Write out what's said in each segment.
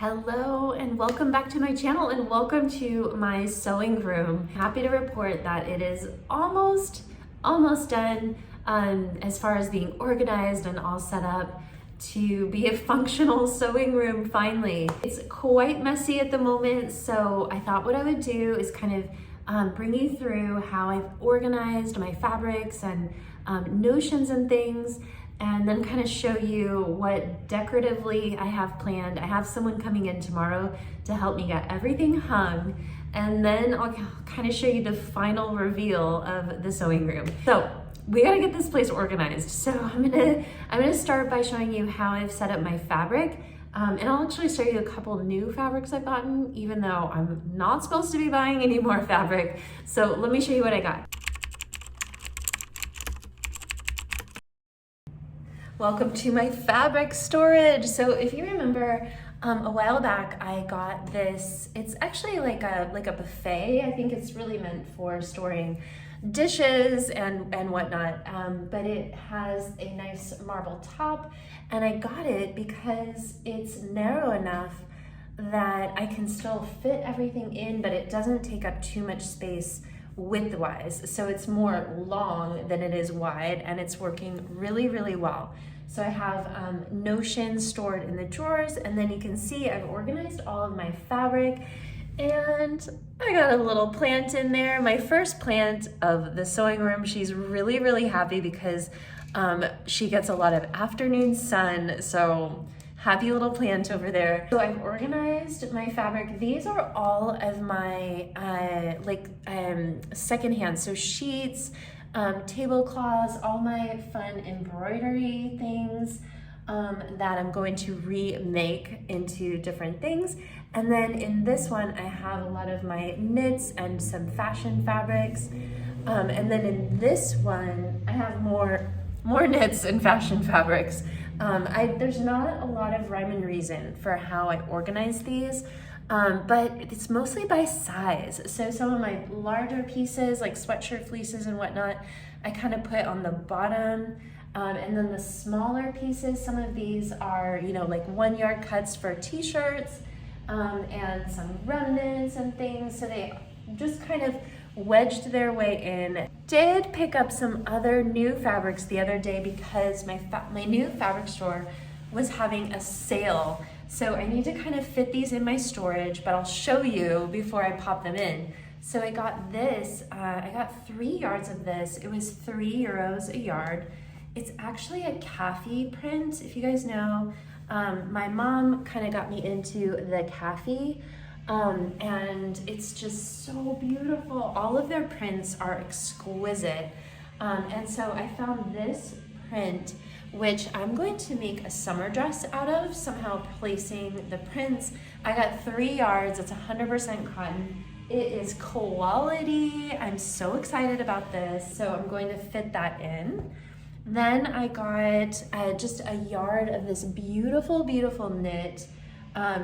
Hello and welcome back to my channel and welcome to my sewing room. Happy to report that it is almost done as far as being organized and all set up to be a functional sewing room finally. It's quite messy at the moment, so I thought what I would do is kind of bring you through how I've organized my fabrics and notions and things, and then kind of show you what decoratively I have planned. I have someone coming in tomorrow to help me get everything hung, and then I'll kind of show you the final reveal of the sewing room. So we gotta get this place organized. So I'm gonna start by showing you how I've set up my fabric, and I'll actually show you a couple new fabrics I've gotten, even though I'm not supposed to be buying any more fabric. So let me show you what I got. Welcome to my fabric storage. So if you remember, a while back I got this. It's actually like a buffet. I think it's really meant for storing dishes and whatnot, but it has a nice marble top, and I got it because it's narrow enough that I can still fit everything in, but it doesn't take up too much space width-wise. So it's more long than it is wide, and it's working really well. So I have notions stored in the drawers, and then you can see I've organized all of my fabric, and I got a little plant in there. My first plant of the sewing room. She's really happy because she gets a lot of afternoon sun, so happy little plant over there. So I've organized my fabric. These are all of my secondhand, so sheets, tablecloths, all my fun embroidery things that I'm going to remake into different things. And then in this one, I have a lot of my knits and some fashion fabrics. And then in this one, I have more knits and fashion fabrics. There's not a lot of rhyme and reason for how I organize these, but it's mostly by size. So some of my larger pieces, like sweatshirt fleeces and whatnot, I kind of put on the bottom. And then the smaller pieces, some of these are, like 1 yard cuts for t-shirts, and some remnants and things. So they just kind of wedged their way in. Did pick up some other new fabrics the other day because my new fabric store was having a sale. So I need to kind of fit these in my storage, but I'll show you before I pop them in. So I got this, I got 3 yards of this. It was €3 a yard. It's actually a Kaffee print. If you guys know, my mom kind of got me into the Kaffee, and it's just so beautiful. All of their prints are exquisite. And so I found this print, which I'm going to make a summer dress out of, somehow placing the prints. I got 3 yards, it's 100% cotton. It is quality. I'm so excited about this. So I'm going to fit that in. Then I got just a yard of this beautiful knit.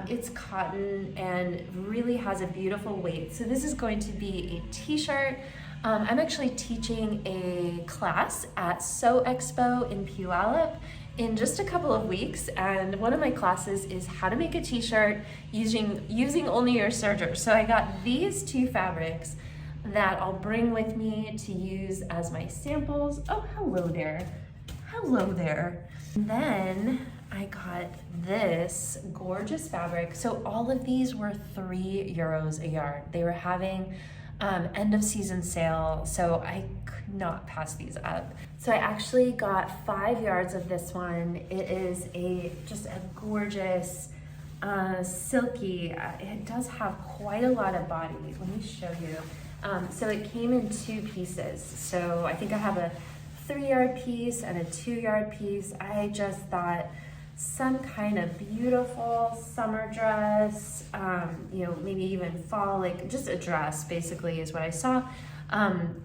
It's cotton and really has a beautiful weight. So this is going to be a t-shirt. I'm actually teaching a class at Sew Expo in Puyallup in just a couple of weeks, and one of my classes is how to make a t-shirt using only your serger. So I got these 2 fabrics that I'll bring with me to use as my samples. Oh, hello there. Hello there. And then I got this gorgeous fabric. So all of these were €3 a yard. They were having end of season sale, so I could not pass these up. So I actually got 5 yards of this one. It is just a gorgeous silky. It does have quite a lot of body. Let me show you. So it came in 2 pieces. So I think I have a 3 yard piece and a 2 yard piece. I just thought some kind of beautiful summer dress, maybe even fall, like just a dress basically is what I saw.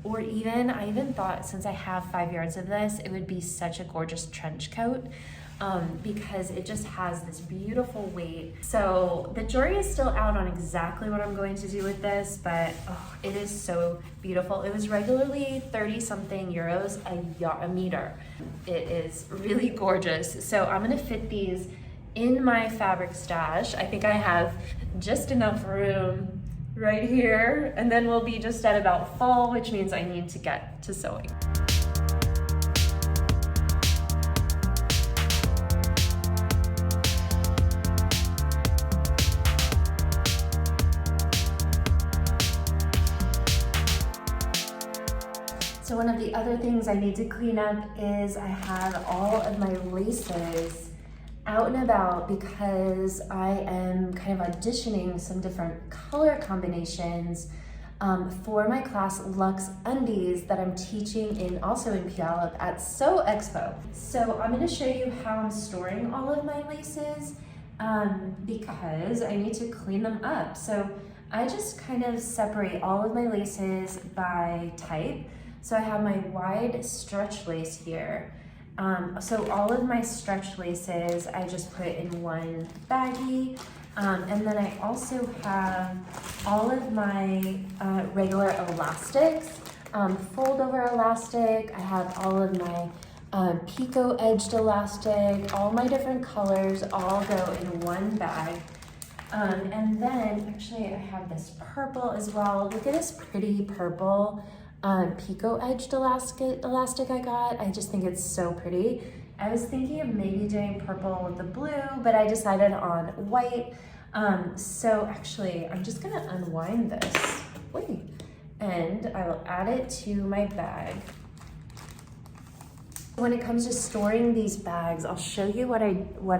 Or I even thought, since I have 5 yards of this, it would be such a gorgeous trench coat. Because it just has this beautiful weight. So the jury is still out on exactly what I'm going to do with this, but it is so beautiful. It was regularly 30-something euros a meter. It is really gorgeous. So I'm gonna fit these in my fabric stash. I think I have just enough room right here, and then we'll be just at about fall, which means I need to get to sewing. So one of the other things I need to clean up is I have all of my laces out and about because I am kind of auditioning some different color combinations for my class Luxe Undies that I'm teaching also in Puyallup at Sew Expo. So I'm going to show you how I'm storing all of my laces because I need to clean them up. So I just kind of separate all of my laces by type. So I have my wide stretch lace here. So all of my stretch laces I just put in one baggie. And then I also have all of my regular elastics, fold over elastic. I have all of my picot edged elastic, all my different colors all go in one bag. And then actually I have this purple as well. Look at this pretty purple picot edged elastic I got. I just think it's so pretty. I was thinking of maybe doing purple with the blue, but I decided on white. So actually I'm just gonna unwind this, and I will add it to my bag. When it comes to storing these bags, I'll show you what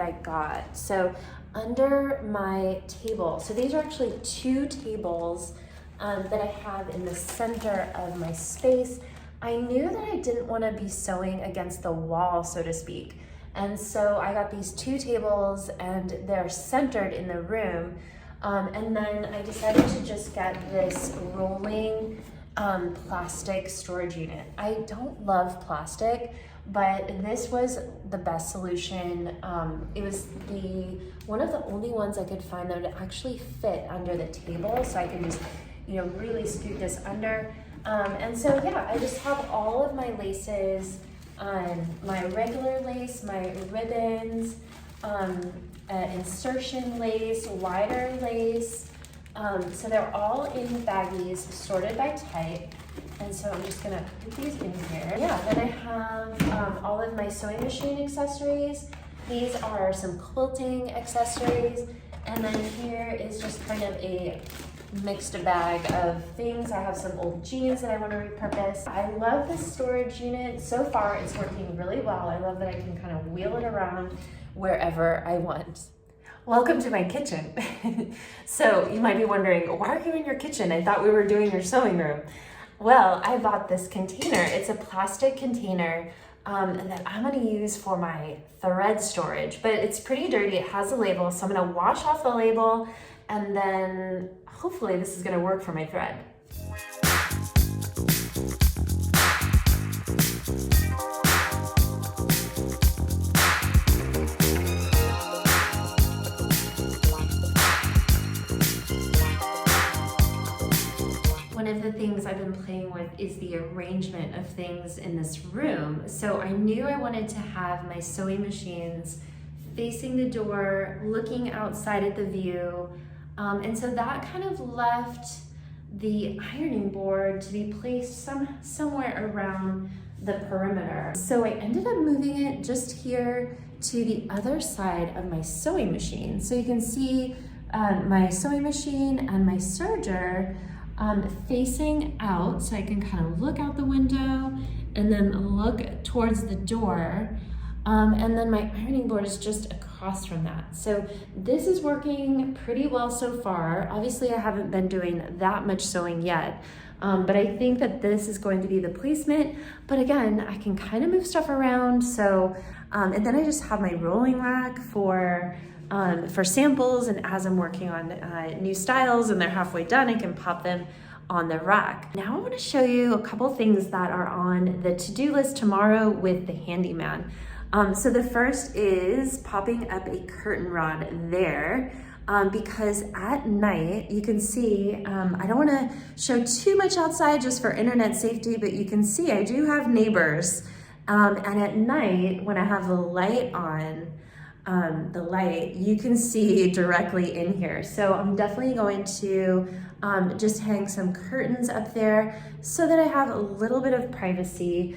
I got. So under my table, so these are actually 2 tables that I have in the center of my space. I knew that I didn't want to be sewing against the wall, so to speak. And so I got these 2 tables and they're centered in the room. And then I decided to just get this rolling plastic storage unit. I don't love plastic, but this was the best solution. It was one of the only ones I could find that would actually fit under the table, so I can just really scoot this under. And so yeah, I just have all of my laces, my regular lace, my ribbons, insertion lace, wider lace. So they're all in baggies sorted by type. And so I'm just gonna put these in here. Yeah, then I have all of my sewing machine accessories. These are some quilting accessories. And then here is just kind of a mixed bag of things. I have some old jeans that I want to repurpose. I love this storage unit. So far it's working really well. I love that I can kind of wheel it around wherever I want. Welcome to my kitchen. So you might be wondering, why are you in your kitchen? I thought we were doing your sewing room. Well, I bought this container. It's a plastic container that I'm going to use for my thread storage, but it's pretty dirty. It has a label, so I'm going to wash off the label, and then hopefully this is going to work for my thread. One of the things I've been playing with is the arrangement of things in this room. So I knew I wanted to have my sewing machines facing the door, looking outside at the view. And so that kind of left the ironing board to be placed somewhere around the perimeter. So I ended up moving it just here to the other side of my sewing machine. So you can see my sewing machine and my serger facing out, so I can kind of look out the window and then look towards the door. And then my ironing board is just across from that. So this is working pretty well so far. Obviously I haven't been doing that much sewing yet, but I think that this is going to be the placement. But again, I can kind of move stuff around. So, and then I just have my rolling rack for samples, and as I'm working on new styles and they're halfway done, I can pop them on the rack. Now I want to show you a couple things that are on the to-do list tomorrow with the handyman. So the first is popping up a curtain rod there, because at night you can see, I don't want to show too much outside just for internet safety, but you can see I do have neighbors, and at night when I have the light on, the light, you can see directly in here. So I'm definitely going to just hang some curtains up there so that I have a little bit of privacy.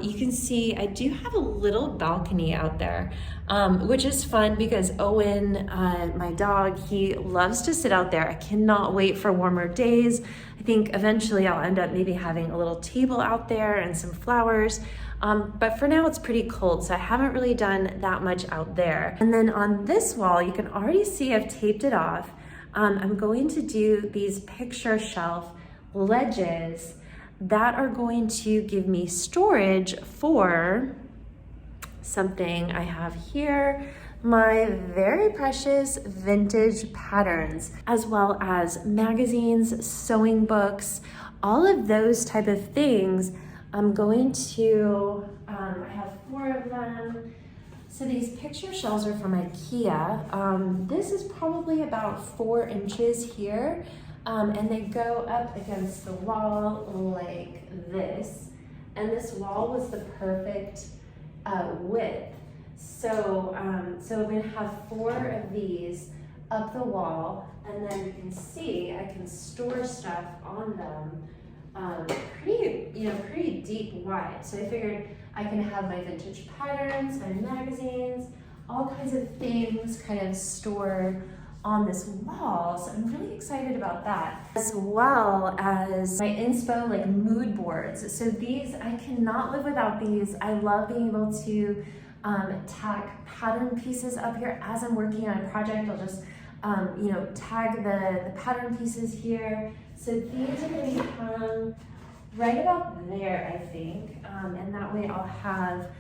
You can see I do have a little balcony out there, which is fun because Owen, my dog, he loves to sit out there. I cannot wait for warmer days. I think eventually I'll end up maybe having a little table out there and some flowers. But for now it's pretty cold, so I haven't really done that much out there. And then on this wall, you can already see I've taped it off. I'm going to do these picture shelf ledges that are going to give me storage for something I have here, my very precious vintage patterns, as well as magazines, sewing books, all of those type of things. I'm going to, I have 4 of them. So these picture shelves are from IKEA. This is probably about 4 inches here, and they go up against the wall like this. And this wall was the perfect width. So, so I'm gonna have 4 of these up the wall, and then you can see I can store stuff on them. Pretty deep wide. So I figured I can have my vintage patterns, my magazines, all kinds of things kind of stored on this wall. So I'm really excited about that. As well as my inspo like mood boards. So these, I cannot live without these. I love being able to tack pattern pieces up here as I'm working on a project. I'll just tag the pattern pieces here. So these are going to come right about there, I think, and that way I'll have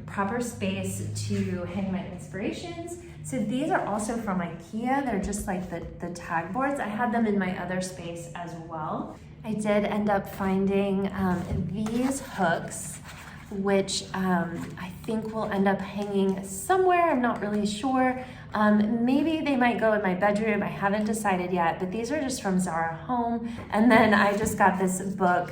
proper space to hang my inspirations. So these are also from IKEA. They're just like the tag boards. I had them in my other space as well. I did end up finding these hooks, which I think will end up hanging somewhere. I'm not really sure. Maybe they might go in my bedroom. I haven't decided yet, but these are just from Zara Home. And then I just got this book,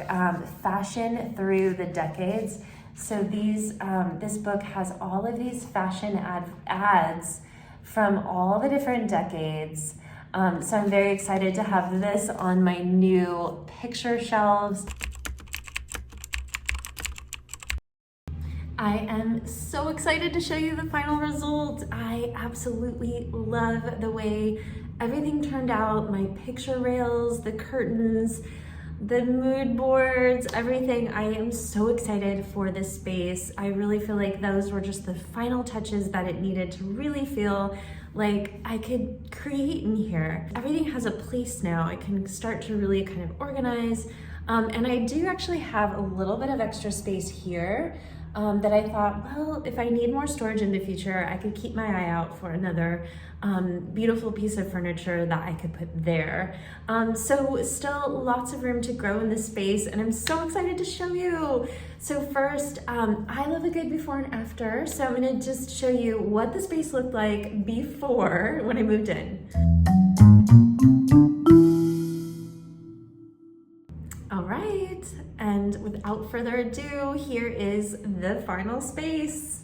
Fashion Through the Decades. So this book has all of these fashion ads from all the different decades. So I'm very excited to have this on my new picture shelves. I am so excited to show you the final result. I absolutely love the way everything turned out. My picture rails, the curtains, the mood boards, everything. I am so excited for this space. I really feel like those were just the final touches that it needed to really feel like I could create in here. Everything has a place now. I can start to really kind of organize. And I do actually have a little bit of extra space here. That I thought, well, if I need more storage in the future, I could keep my eye out for another beautiful piece of furniture that I could put there. So still lots of room to grow in this space, and I'm so excited to show you. So first, I love a good before and after. So I'm gonna just show you what the space looked like before when I moved in. All right, and without further ado, here is the final space.